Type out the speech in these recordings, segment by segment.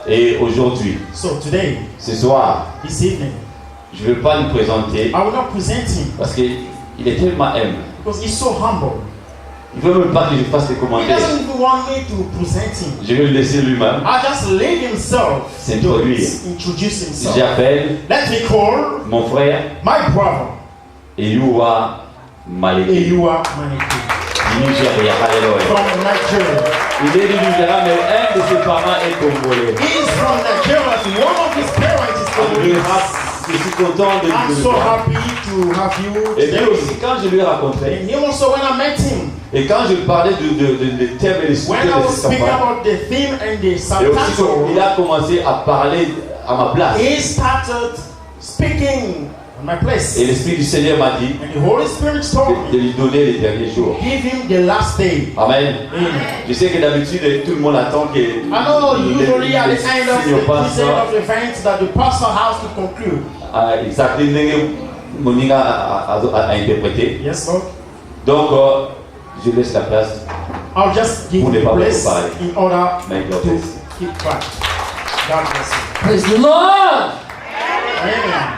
Et aujourd'hui, So today, ce soir, this evening, je ne veux pas le présenter I will not present him parce qu'il est tellement humble. because he's so humble. Il ne veut même pas que je fasse des He commentaires. doesn't even want me to present him. Je vais le laisser lui-même I'll just leave himself to s'introduire. introduce himself. J'appelle Let me call mon frère my brother, Eyuwa Maleki Eyuwa Maleki, du Nigeria. Alléluia. from Nigeria. Il est du Nigeria, mais un de ses parents est congolais. He is from Nigeria. One of his parents is Congolese. Je suis content de I'm le so voir. happy to have you Et lui today. aussi, quand je lui ai raconté, And him also, when I met him, et quand je lui parlais de thème et de sujet when I de was cette speaking campagne, about the theme and the et aussi quand il subtitle, a commencé à parler à ma place, he started speaking on my place. et l'Esprit du Seigneur m'a dit And the Holy Spirit told de me, lui donner les derniers jours. give him the last day. Amen. Amen. Je sais que d'habitude, tout le monde attend que I know usually at the end of signe the passe. present of the event that the pastor has to conclude. Exactement, Moninga a interprété. Yes, Lord. Donc, je laisse la place. I'll just give Pour you ne the pas place parler. in order Make your to place. keep quiet. God bless you. Praise the Lord! Amen.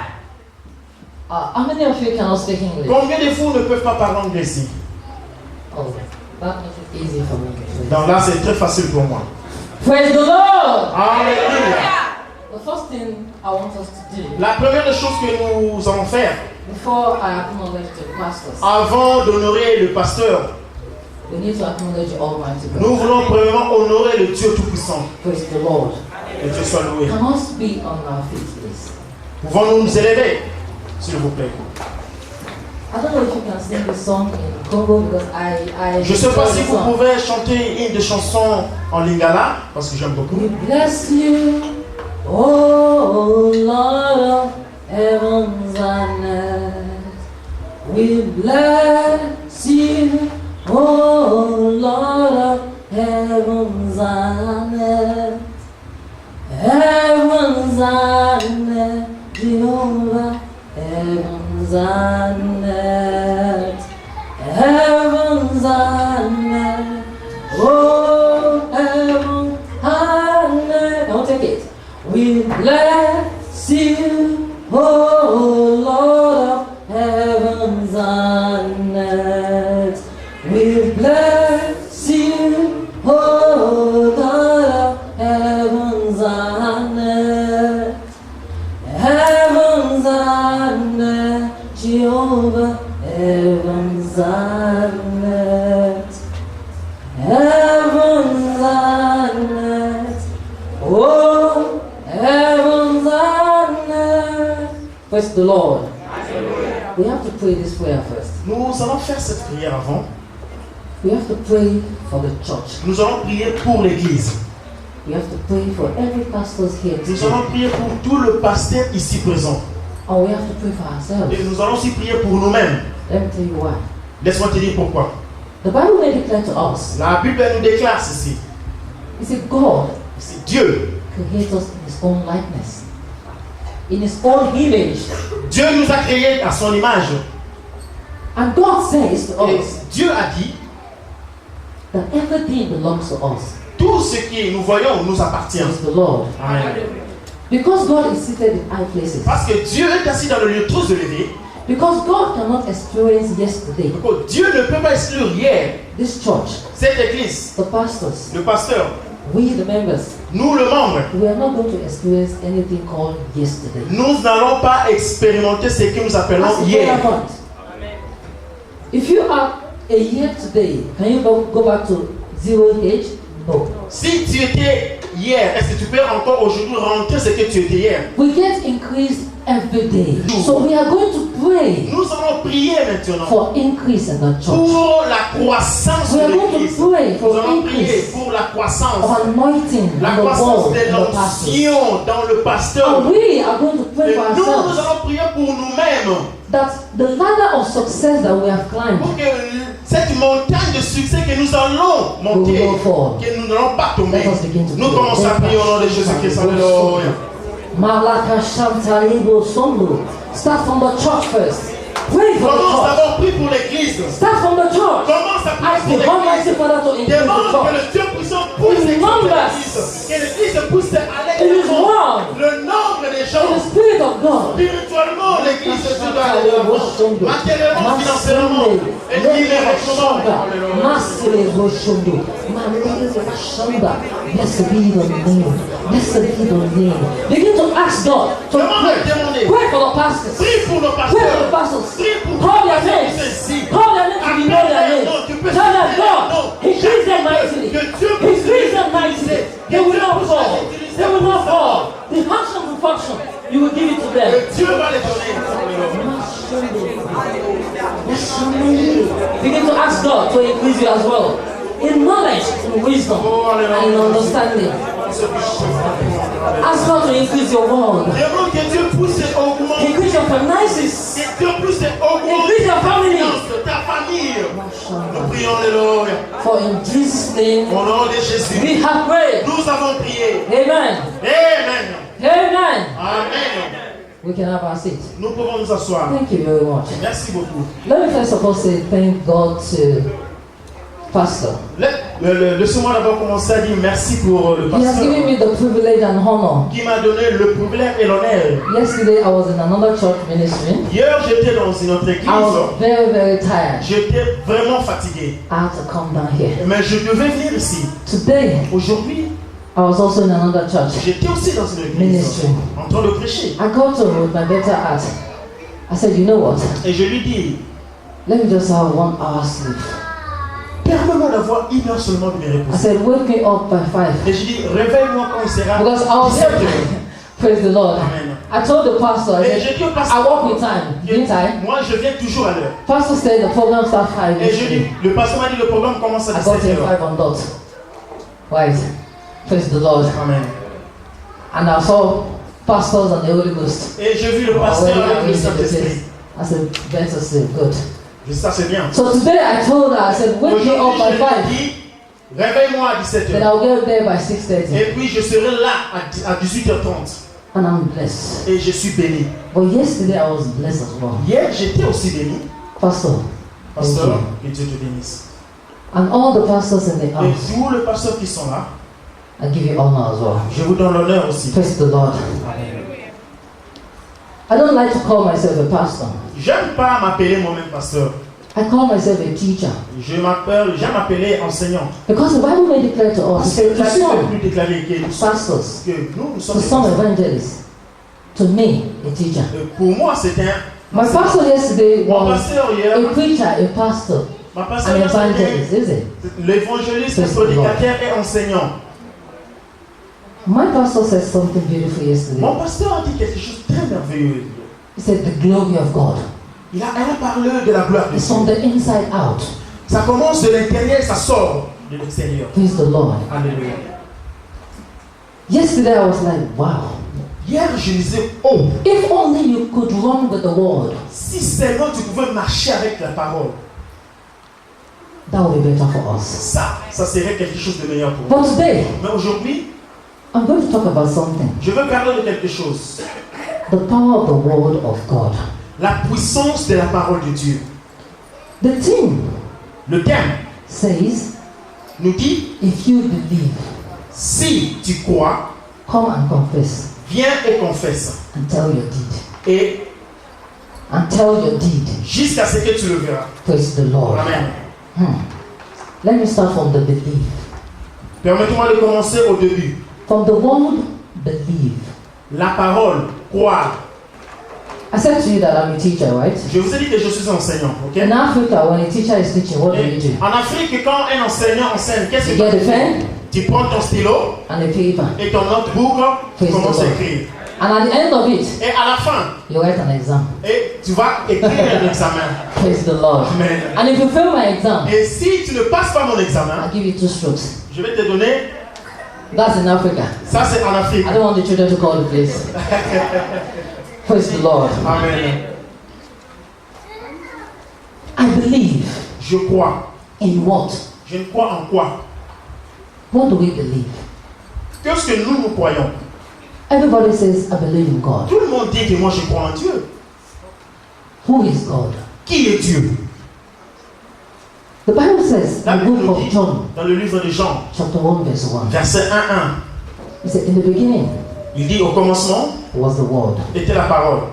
How many of you cannot speak English? Combien de vous ne peuvent pas parler anglais ici? Oh, that makes it easy for me. Donc là, c'est très facile pour moi. Praise the Lord! Alléluia. The first thing I want us to do La première des choses que nous allons faire, before I acknowledge the pastors, avant d'honorer le pasteur, we need to acknowledge Almighty God. nous voulons premièrement honorer le Dieu Tout-Puissant. Praise the Lord. Que Dieu soit loué. Can us be on our feet, please? Pouvons-nous nous élever, s'il vous plaît? I don't know if you can sing this song in Congo because I Je ne sais pas si this vous song. pouvez chanter une des chansons en lingala, parce que j'aime beaucoup. We bless you, oh Lord of heavens and earth. We bless you, oh Lord of heavens and earth. Heavens and earth, Jehovah, heavens and earth. Heavens and earth, oh heaven and earth. Don't take it. We bless you, oh Lord of heavens and earth. We bless you, oh Lord of heavens and earth. Heavens and earth, Jehovah, heavens and earth. Heavens and earth, oh, heavens and earth. Praise the Lord. We have to pray this prayer first. Nous allons faire cette prière avant. We have to pray for the church. Nous allons prier pour l'Église. We have to pray for every pastor here Nous today. allons prier pour tout le pasteur ici présent. And we have to pray for ourselves. Et nous allons aussi prier pour nous-mêmes. Let me tell you why. Laisse-moi te dire pourquoi. The Bible may declare to us, La Bible nous déclare ceci. it said God C'est Dieu. created us in His own likeness, in His own image. Dieu nous a créés à son image. And God says to Et us Dieu a dit, that everything belongs to us. tout ce que nous voyons nous appartient. Praise the Lord. Amen. Because God is seated in high places. Parce que Dieu est assis dans le lieu trop élevé. Because God cannot experience yesterday. Donc, Dieu ne peut pas exclure hier This church, cette église, the pastors, le pasteur, we the members, nous le membre. we are not going to experience anything called yesterday. Nous n'allons pas expérimenter ce que nous That's appelons the hier. prayer point. If you are a year today, can you go back to 0 age? No. Si tu étais hier, est-ce que tu peux encore aujourd'hui rentrer ce que tu étais hier? We get increased every day. So we are going to pray Nous allons prier maintenant for increase in the church. pour la croissance We de are going l'église. to pray Nous for allons prier increase pour la croissance. of anointing La in the croissance world, de in the pastors. l'onction dans le pasteur. And we are going to pray Et for nous ourselves allons prier pour nous-mêmes. that the ladder of success that we have climbed, Pour que cette montagne de succès que nous allons monter, We will not fall. que nous n'allons pas tomber. Let us begin to Nous pray. commençons à prier au nom de Jésus-Christ. Alléluia. Malaka Shantalibo Sondo. Start from the church first. Pray for the Commence church. d'abord, prie pour l'église. Start from the church. Commence à Ask prier the pour Almighty l'église. Father to increase Demande the que church. le Dieu puissant pousse In l'église. numbers. Que l'église pousse à aller matériellement, financièrement, et blessed be the name. Blessed be the name. Begin to ask God to pray. Pray for the pastors. Prie pour nos Pray for the pasteurs. pastors. Call their names. Call their names if you know their names. Tell them, God, increase them mightily. Increase them mightily. They will not fall. They will not fall. The function will function. You will give it to them. Dieu va les donner. Begin to ask God to increase you as well. In knowledge, in wisdom, and in understanding. Ask God to increase your world. Demande que Dieu pousse et augmente. Increase your finances. Que Dieu pousse et augmente Increase your family. ta famille. Nous prions l'Alléluia. For in Jesus' name, Au nom de Jésus, we have prayed. nous avons prié. Amen. Amen. Amen. Amen. We can have our seat. Nous pouvons nous asseoir. Thank you very much. Merci beaucoup. Let me first of all say thank God to Pastor. Laissez-moi d'abord commencer à dire merci pour le He has pasteur given me the privilege and honor. qui m'a donné le privilège et l'honneur. Yesterday I was in another church ministry. Hier, j'étais dans une autre église. I was very, very tired. J'étais vraiment fatigué. I had to come down here. Mais je devais venir ici. Today Aujourd'hui, I was also in another church. j'étais aussi dans une église Ministry. en train de prêcher. I got to with my better heart. I said, you know what? Et je lui dis, Let me just have 1 hour sleep. permets-moi d'avoir 1 heure seulement de me I reposer. said, wake me up by 5. Et je dis, réveille-moi quand il sera Because I was 17 heures. praise the Lord. Amen. I told the pastor, I Et said, j'ai dit au I pasteur, walk with time. Didn't I? moi je viens toujours à l'heure. Pastor said the program starts 5. Et je dis, le pasteur m'a dit, le programme commence à I got 17 here heures. 5 on dot. Right. Praise the Lord. Amen. And I saw pastors and the Holy Ghost. Et j'ai vu le pasteur avec le Saint-Esprit. I said, better sleep. Good. Ça c'est bien. So today I told her, I said, wake me Aujourd'hui, up by je 5. lui ai dit, réveille-moi à 17 Then heures. I'll get there by 6:30. Et puis je serai là à 18h30. And I'm blessed. Et je suis béni. But yesterday I was blessed as well. Hier, j'étais aussi béni. Pastor. Pasteur, Thank que Dieu te bénisse. And all the pastors in the Et house, tous les pasteurs qui sont là, I give you honor as well. je vous donne l'honneur aussi. Praise the Lord. I don't like to call myself a pastor. J'aime pas m'appeler moi-même pasteur. I call myself a teacher. J'aime m'appeler enseignant. Because the Bible may declare to us, Parce it que said la to Bible some peut plus déclarer que pastors, nous to sommes des some pasteurs. evangelists, to me, a teacher. Pour moi, c'est un. My pastor yesterday Mon was pasteur hier, a preacher, a pastor, ma pasteur an hier, evangelist, c'était is it? l'évangéliste, Praise the prédicateur et enseignant. My pastor said something beautiful yesterday. Mon pasteur a dit quelque chose de très merveilleux. He said, the glory of God Elle a parlé de la gloire de is from Dieu. the inside out. Ça commence de l'intérieur, ça sort de l'extérieur. Praise the Lord. Alléluia. Yesterday I was like, wow. Hier, je disais, oh, If only you could run with the word, si seulement tu pouvais marcher avec la parole, that would be better for us. ça serait quelque chose de meilleur pour nous. But today, Mais aujourd'hui, I'm going to talk about something. je veux parler de quelque chose. The power of the word of God. La puissance de la parole de Dieu. The theme Le thème says, nous dit, if you believe, si tu crois, come and confess viens et confesse. and tell your deed. Et And tell your deed. jusqu'à ce que tu le verras. Praise the Lord. Amen. Let me start from the belief. Permettez-moi de commencer au début. From the word believe. La parole, croire. I said to you that I'm a teacher, right? Je vous ai dit que je suis enseignant, ok? In Africa, when a teacher is teaching, what do you do? En Afrique, quand un enseignant enseigne, qu'est-ce You que get a pen tu prends ton stylo and a paper. et ton notebook, tu Praise commences the à Lord. écrire. And at the end of it, Et à la fin, you write an exam. et tu vas écrire un examen. Praise the Lord. Amen. And if you fail my exam, Et si tu ne passes pas mon examen, I'll give you 2 strokes. je vais te donner, That's in Africa. ça c'est en Afrique. I don't want the children to call the place. Praise the Lord. Amen. I believe Je crois. in what? Je ne crois en quoi? What do we believe? Qu'est-ce que nous croyons? Everybody says, I believe in God. Tout le monde dit que moi je crois en Dieu. Who is God? Qui est Dieu? The Bible says La in the Bible nous book dit of John, dans le livre de Jean, chapter 1, verse 1. verset 1-1, He said, in the beginning il dit au commencement was the Word. était la parole.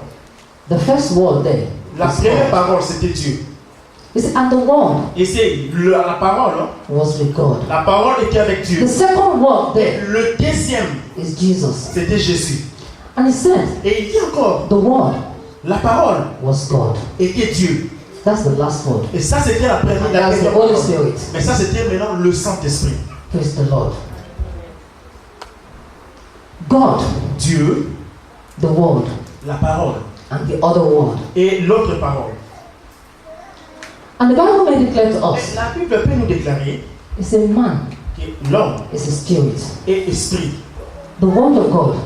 The first word there La première parole, c'était Dieu. He said, and the word Et c'est la parole. Hein? was with God. La parole était avec Dieu. The second word Et there le deuxième, is Jesus. c'était Jésus. And he said, Et il dit encore, the word la parole was God. était Dieu. That's the last word. Et ça, c'était la And première that's the parole. Holy Spirit. Mais ça, c'était maintenant le Saint-Esprit. Praise the Lord. God, Dieu, the word, la parole. and the other word. Et l'autre parole. And the Bible made it clear to Et us. la Bible peut nous déclarer It said, man que l'homme is a spirit. est esprit. The word of God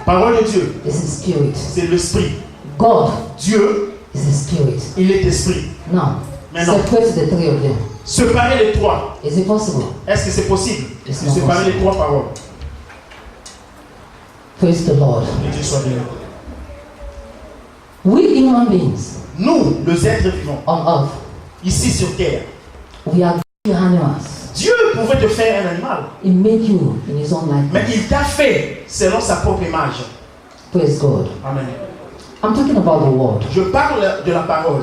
La parole de Dieu, is a spirit. c'est l'esprit. God Dieu, is a spirit. il est esprit. Now, Maintenant, separate the three of them. séparer les trois. Is it possible? Est-ce que c'est possible de It's not séparer les possible. trois paroles? Praise the Lord. Que Dieu soit béni. We human beings Nous, les êtres vivants, on earth, ici sur terre, we are good animals. Dieu pouvait te faire un animal, He made you in his own mais likeness. il t'a fait selon sa propre image. Praise God. Amen. I'm talking about the word. Je parle de la parole.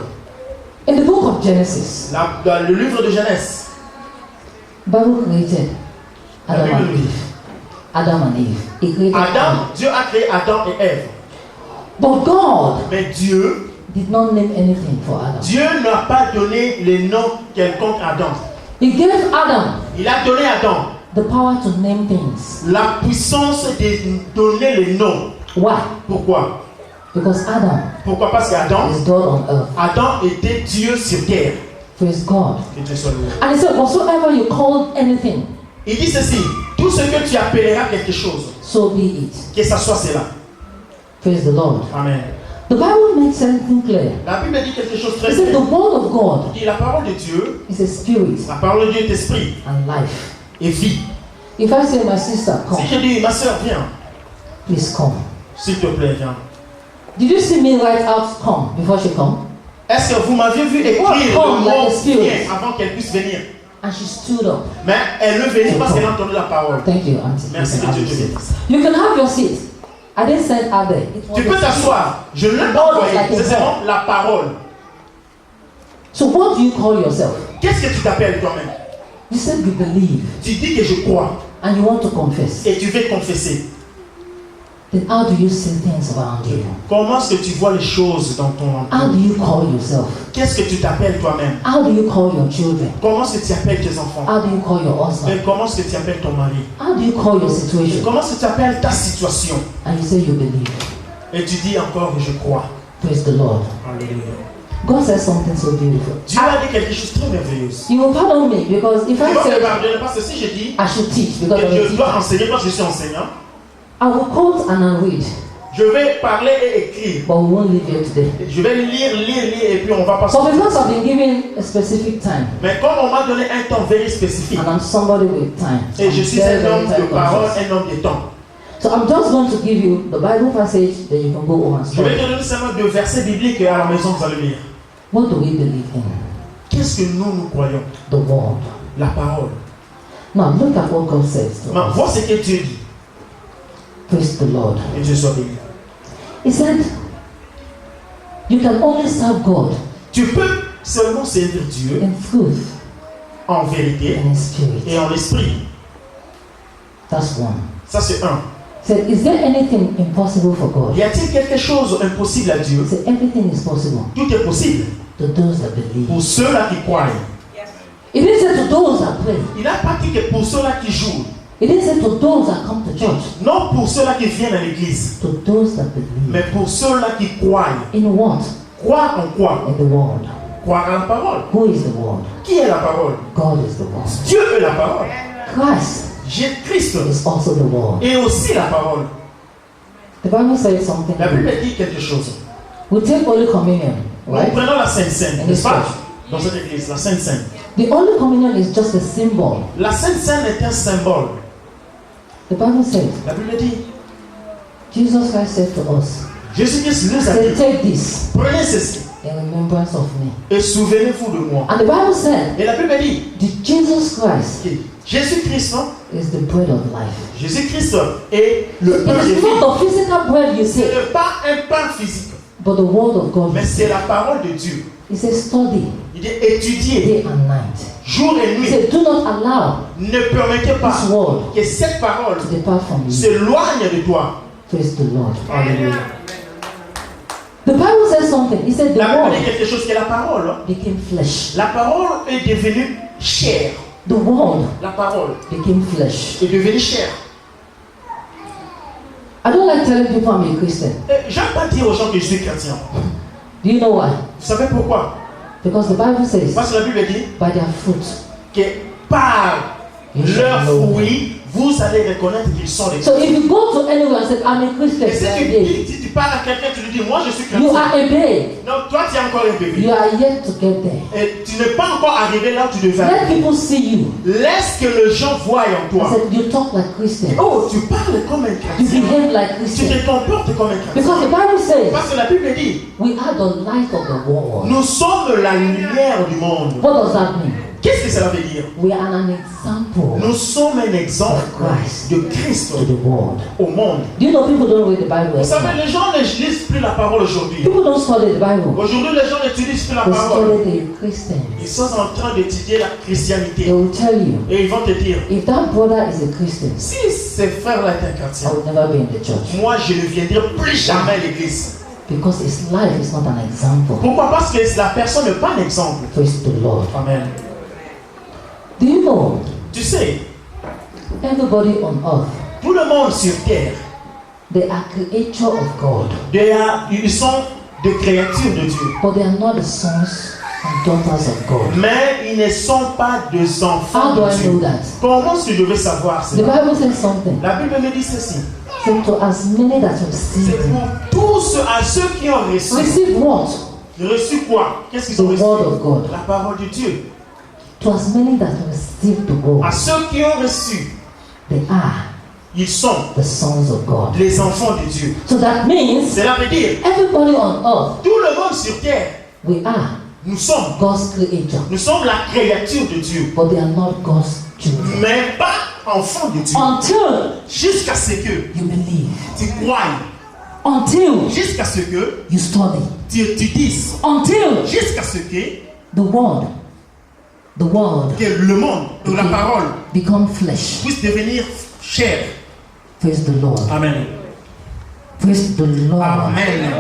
In the book of Genesis, Dans le livre de Genèse, Bible created Adam La Bible and dit. Eve. Adam and Eve. He created Adam, Dieu a créé Adam et Ève. But God Mais Dieu did not name anything for Adam. Dieu n'a pas donné les noms quelconques à Adam. He gave Adam Il a donné à Adam the power to name things. la puissance de donner les noms. Why? Pourquoi? Because Adam Pourquoi? Parce qu'Adam is God on earth. Adam était Dieu sur terre. Praise God. Que Dieu soit loué. And he said, whatsoever you call anything, Il dit ceci, tout ce que tu appelleras quelque chose, so be it. que ça soit cela. Praise the Lord. Amen. The Bible makes something clear. La Bible dit quelque chose de It très said the clair. word of God Il dit la parole de Dieu, is a spirit la parole de Dieu est esprit and life. et vie. If I say, my sister, Si come, je dis, ma soeur, viens, please come. s'il te plaît, viens. Did you see me write out come before she come? Est-ce que vous m'aviez vu écrire Come, le like mot a spirit. viens avant qu'elle puisse venir? And she stood up. Mais elle est venue parce qu'elle a entendu la parole. Thank you, Auntie. Merci You que can Dieu have te your bénisse. seat. You can have your seat. I didn't send her there. It was Tu the peux spirit. t'asseoir. Je ne l'ai pas envoyé. C'est seulement la parole. So what do you call yourself? Qu'est-ce que tu t'appelles toi-même? You said you believe Tu dis que je crois and you want to confess. et tu veux confesser. Then how do you see things around you? Comment est-ce que tu vois les choses dans ton How entourage? do you call yourself? Qu'est-ce que tu t'appelles toi-même? How do you call your children? Comment est-ce que tu appelles tes enfants? How do you call your Et husband? comment est-ce que tu appelles ton mari? How do you call your Et situation? comment est-ce que tu appelles ta situation? And you say you believe. Et tu dis encore je crois. Praise the Lord. Alléluia. God says something so beautiful. Dieu a dit quelque chose de très merveilleux. You will pardon me because if Tu I vas me say pardonner parce que si je dis I should teach because I'm que a je dois teacher, enseigner parce que je suis enseignant, I will quote and I'll read, je vais parler et écrire. but we won't live here today. Je vais lire et puis on va passer. So because I've been given a specific time, Mais comme on m'a donné un temps very spécifique, and I'm somebody with time, so et I'm je suis very, un very homme de time parole, conscious. un homme de temps. So I'm just going to give you the Bible passage that you can go over and Je vais study. te donner seulement 2 versets bibliques et à la maison vous allez lire. What do we believe in? Qu'est-ce que nous croyons? The Word. La parole. Now look at what God says to Mais us. vois ce que Dieu dit. Praise the Lord. Et Dieu soit béni. He said, you can only serve God Tu peux seulement servir Dieu in truth en vérité and in spirit. et en esprit. That's one. Ça c'est un. He said, is there anything impossible for God? Y a-t-il quelque chose impossible à Dieu? He said, everything is possible Tout est possible to those that believe. pour ceux-là qui croient. He didn't say to those that pray. Il n'a pas dit que pour ceux-là qui jouent. He didn't say to those that come to church. Non pour ceux-là qui viennent à l'église. To those that believe. Mais pour ceux-là qui croient. In what? Croire en quoi? In the Word. Croire en la parole. Who is the Word? Qui est la parole? God is the Word. Dieu est la parole. Christ Jésus-Christ is also the Word. est aussi la parole. The Bible says something. La Bible dit quelque chose. We take Holy Communion, Nous right? prenons la Sainte Seine, In n'est-ce this pas? church. Dans cette église, la Sainte Seine. The Holy Communion is just a symbol. La Sainte Seine est un symbole. The Bible says, La Bible dit, Jesus Christ said to us, Jésus-Christ nous a say, dit, take this prenez ceci in remembrance of me. et souvenez-vous de moi. And the Bible said, Et la Bible dit, that Jesus Christ que Jésus-Christ, non? is the bread of life. Jésus-Christ est le pain de It is vie. not the physical bread you Ce say. n'est pas un pain physique. But the word of God, Mais c'est la parole de Dieu. He says, study Il dit étudier day and night. jour et He nuit. said, do not allow Ne permettez pas this word que cette parole to depart from you. s'éloigne de toi. Praise the Lord. Alléluia. The Bible says something. He said, the La Bible dit word quelque chose que la parole. became flesh. La parole est devenue chair. The word La parole became flesh. est devenue chair. I don't like telling people I'm a Christian. J'aime pas dire aux gens que je suis chrétien. Do you know why? Vous savez pourquoi? Because the Bible says, Parce que la Bible dit by their fruit. que par You shall leurs know. fruits, vous allez reconnaître qu'ils sont des So if you go to anyone and say, I'm a Christian, Et si you are a tu, babe. si tu parles à quelqu'un, tu lui dis, moi je suis You chrétien. are a babe. Non, toi tu es encore un bébé. You are yet to get there. Et tu n'es pas encore arrivé là où tu devais Let aller. people see you. Laisse que les gens voient en I toi. said, you talk like Christian. Oh, tu parles comme un You chrétien. behave like Tu Christian. te comportes comme un chrétien. Because the Bible says, Parce que la Bible dit, we are the light of the world. nous sommes la lumière du monde. What does that mean? Qu'est-ce que cela veut dire? We are an example Nous sommes un exemple de Christ to the world. au monde. Do you know people don't read the Bible Vous savez, anymore? les gens ne lisent plus la parole aujourd'hui. People don't study the Bible. Aujourd'hui, les gens n'utilisent plus la They parole. study the Christians. Ils sont en train d'étudier la They christianité. will tell you, Et ils vont te dire, if that brother is a Christian, si ces frères-là étaient I chrétiens, will never be in the church. moi je ne viendrai plus jamais à l'église. Because his life is not an example. Pourquoi? Parce que la personne n'est pas un exemple. Praise the Lord. Amen. Do you know, Tu sais, everybody on earth, tout le monde sur terre, they are creature of God, ils sont des créatures de Dieu. but they are not the sons and daughters of God. Mais ils ne sont pas des enfants How do de I Dieu. know that? Comment est-ce que je vais savoir The cela? Bible says something. La Bible me dit ceci. So to as many that receive C'est him. pour tous à ceux qui ont reçu. Receive what? Reçu quoi? Qu'est-ce qu'ils ont The reçu? word of God. La parole de Dieu. To as many that receive the À word, ceux qui ont reçu, they are ils sont the sons of God. les enfants de Dieu. So that means Cela veut dire, everybody on earth, tout le monde sur terre, we are nous sommes. God's creature, Nous sommes la créature de Dieu. but they are not God's children. Mais pas enfants de Dieu. Until Jusqu'à ce que you believe, tu crois. until Jusqu'à ce que you study, tu dises. until Jusqu'à ce que the word le monde de la parole become flesh. puisse devenir chair. Praise the Lord. Amen. Praise the Lord. Amen.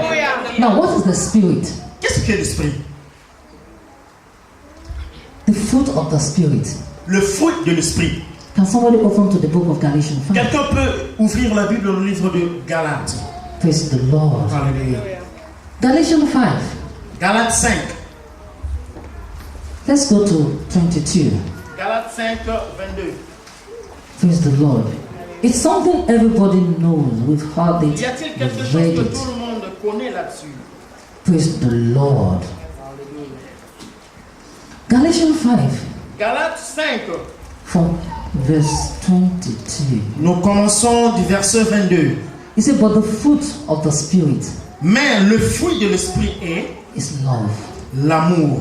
Now, what is the spirit? Qu'est-ce que l'esprit? The fruit of the spirit. Le fruit de l'esprit. Can somebody open to the book of Galatians 5? Quelqu'un peut ouvrir la Bible dans le livre de Galates. Praise the Lord. Alléluia. Galatians 5. Galates 5. Let's go to 22. Galates 5, 22. Praise the Lord. It's something everybody knows. We've heard it. Y a-t-il quelque We've chose read que it. tout le monde connaît là-dessus? Praise the Lord. Galatians 5 Galates 5. from verse 22. Nous commençons du verset 22. He said, but the fruit of the spirit Mais le fruit de l'esprit est is love. l'amour.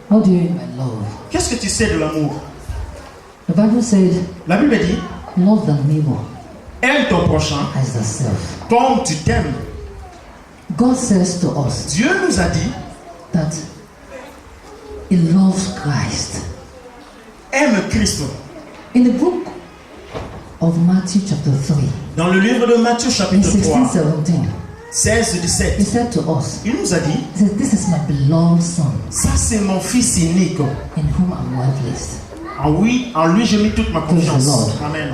How do you mean by love? Qu'est-ce que tu sais de l'amour? The Bible said, La Bible dit, love thy neighbor aime ton prochain as thyself. comme tu t'aimes. God says to us Dieu nous a dit, that he loves Christ. aime Christ. In the book of Matthew chapter 3, Dans le livre de Matthieu in chapitre 3, 16-17, 16 he 17, said to us, il nous a dit, he said, this is my beloved son, ça c'est mon fils unique. in whom I'm well pleased. En lui j'ai mis toute ma Praise the confiance. Lord. Amen.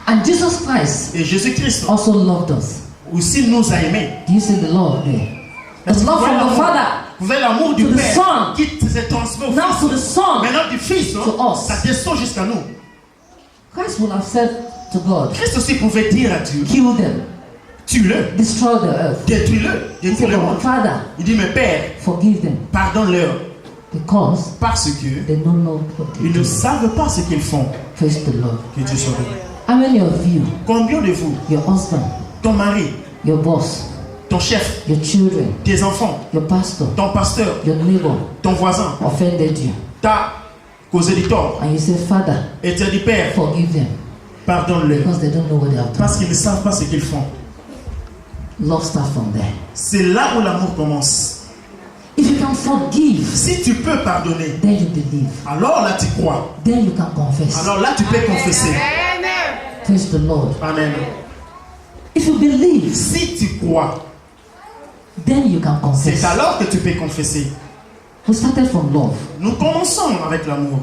And Jesus Christ Et Jésus-Christ also loved us. aussi nous a aimés. Do you see the love there? The Est-ce que love vous voyez from the l'amour? Father Vous avez l'amour du to the Père Son. qui s'est transmis au now Fils. to the Son. Maintenant du Fils, To us. ça descend jusqu'à nous. Christ would have said to God, Christ aussi pouvait dire à Dieu, kill them, tue-le, destroy the earth. détruis-le, He détruis said, le but monde. Father, Il dit, mais Père, forgive them, pardonne-leur, because parce que they don't know what they ils ne do. savent pas ce qu'ils font. Praise the Lord. Que Dieu soit béni. How many of you, Combien de vous, your husband, ton mari, your boss, ton chef, your children, tes enfants, your pastor, ton pasteur, your neighbor ton voisin, offended you, t'a causé du tort and you say, Father, et te dit, Père, forgive them, pardonne-leur, because they don't know what they have done? parce qu'ils ne savent pas ce qu'ils font. Love starts from there. C'est là où l'amour commence. If you can forgive, Si tu peux pardonner, then you believe. alors là tu crois. Then you can confess. Alors là tu peux confesser. Praise the Lord. Amen. If you believe, Si tu crois, then you can c'est confess. alors que tu peux confesser. We started from love. Nous commençons avec l'amour.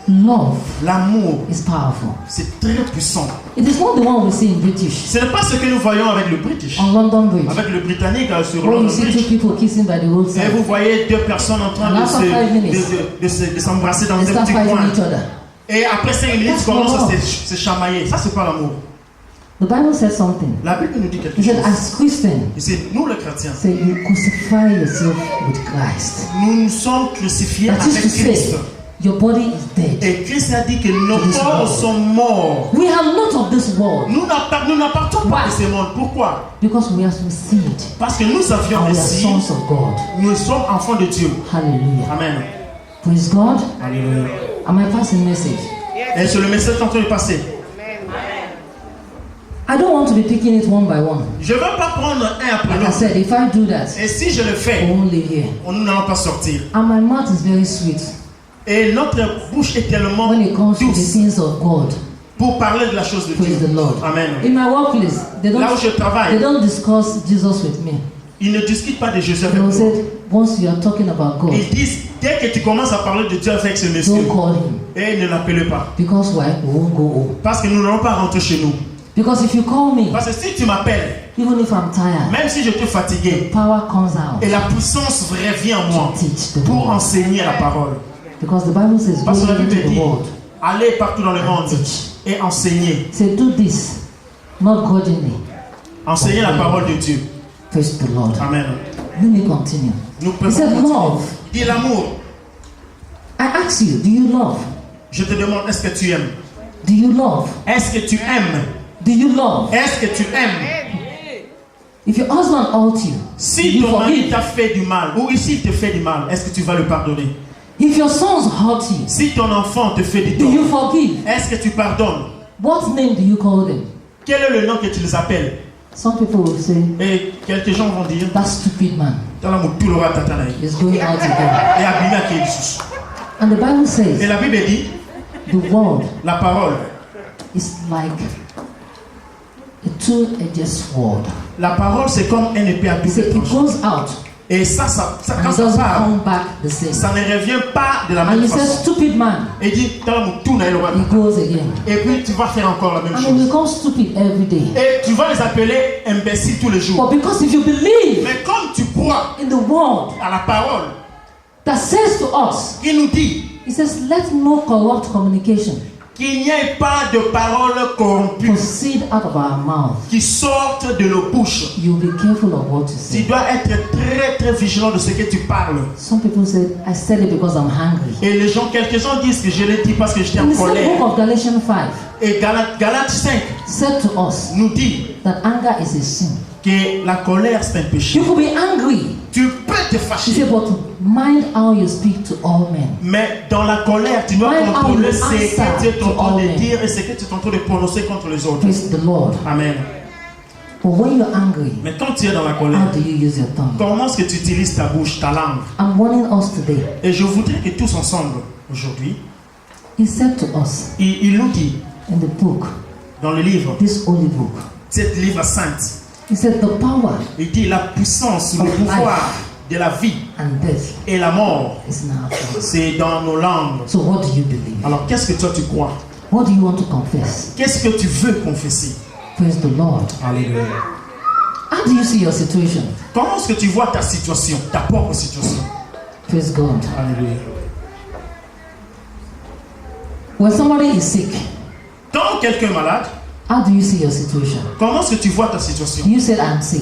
Love L'amour, is powerful. c'est très puissant. It is not the one we see in British, Ce n'est pas ce que nous voyons avec le British, on London Bridge. avec le Britannique sur When you London see two Bridge. people kissing by the Et roadside, vous voyez deux personnes en train And after 5 minutes, de s'embrasser dans they un start petit fighting coin. each other. Et après 5 minutes, That's ils commencent not à love. se chamailler. Ça, c'est pas l'amour. The Bible says something. La Bible nous dit quelque It said, chose. as Christians, Et c'est nous les chrétiens. say you crucify yourself with Christ. Nous nous sommes crucifiés That is avec to say, Christ. your body is dead. Et Christ a dit que nos To this corps world. sont morts. We are not of this world Nous n'appartenons pas Why? à ce monde. Pourquoi? because we are received Parce que nous avions and we are réussi. sons of God. Nous sommes enfants de Dieu. Hallelujah. Amen. Praise God. Alléluia. Am I passing message? Et c'est le message qui est en train de passer. I don't want to be picking it one by one. Je ne veux pas prendre un après Like I l'autre. said, if I do that, Et si je le we fais, won't live here. nous n'allons pas sortir. And my mouth is very sweet Et notre bouche est tellement when it comes to the douce things of God. pour parler de la chose de Praise Dieu. the Lord. Amen. In my workplace, they Là où je don't travaille, discuss Jesus with me. ils ne discutent pas de Jésus avec They will moi. say, once you are talking about God, Ils disent, dès que tu commences à parler de Dieu avec ce monsieur, don't call him. et ne l'appelez pas. Because why? We won't go home. Parce que nous n'allons pas rentrer chez nous. Because if you call me, Parce que si tu m'appelles, even if I'm tired, même si je suis fatigué, power comes out et la puissance revient en moi to teach the pour world. enseigner la parole. Because the Bible says, go Parce que la into Bible the dit, world allez partout dans le and monde teach. et enseigner. Say, do this, not grudgingly. Enseigner la parole de Dieu. Praise the Lord. Amen. Let me continue. Nous He pouvons said, continuer. love. Il dit l'amour. I ask you, do you love? Je te demande, est-ce que tu aimes? Do you love? Est-ce que tu aimes? Do you love? Est-ce que tu aimes? If your husband hurt you, do Si you ton mari forgive? t'a fait du mal, ou ici il te fait du mal, est-ce que tu vas le pardonner? If your sons hurt you, Si ton enfant te fait du do you tort, forgive? est-ce que tu pardonnes? What name do you call them? Quel est le nom que tu les appelles? Some people will say, Et quelques gens vont dire, that stupid man is is going out again. et abîmé à qui il suce. And the Bible Et says, la Bible dit, the word la parole, is like a two-edged sword. la parole c'est comme un épée à He said, double it tranchant. goes out Et ça and quand it ça doesn't part, come back the same. ça ne revient pas de la And même he says, façon. stupid man, Et il dit, he goes again. et puis tu vas faire encore la même And he chose. becomes stupid every day. Et tu vas les appeler imbéciles tous les jours. But because if you believe Mais comme tu crois in the word à la parole, that says to us, il nous dit he says, let no corrupt communication qu'il n'y ait pas de paroles corrompues proceed out of our mouth. qui sortent de nos bouches. You'll be careful of what you Tu say. dois être très très vigilant de ce que tu parles. Some people say, I said it because I'm hungry. Et les gens, quelques gens disent que je l'ai dit parce que j'étais In en the same colère. book of Galatians 5, Et Galates 5 said to us nous dit that anger is a sin. que la colère c'est un péché. You could be angry. Tu peux te He fâcher, said, but mind how you speak to all men. mais dans la colère, tu dois Mind how contrôler you ce que tu es answer en to train all de men. dire et ce que tu es en train de prononcer contre les autres. Praise the Lord. Amen. But when you're angry, Mais quand tu es dans la how colère, do you use your tongue? comment est-ce que tu utilises ta bouche, ta langue? I'm warning us today. Et je voudrais que tous ensemble, aujourd'hui, He said to us il nous dit in the book, dans le livre, this holy book, cette livre sainte, he said the power il dit la puissance, le Of pouvoir de la vie and death et la mort, is in our tongue. c'est dans nos langues. So what do you believe? Alors qu'est-ce que toi tu crois? What do you want to confess? Qu'est-ce que tu veux confesser? Praise the Lord. Alléluia. How do you see your situation? Comment est-ce que tu vois ta situation, ta propre situation? Praise God. Alléluia. When somebody is sick, Quand quelqu'un est malade, how do you see your situation? comment est-ce que tu vois ta situation? You said, I'm sick.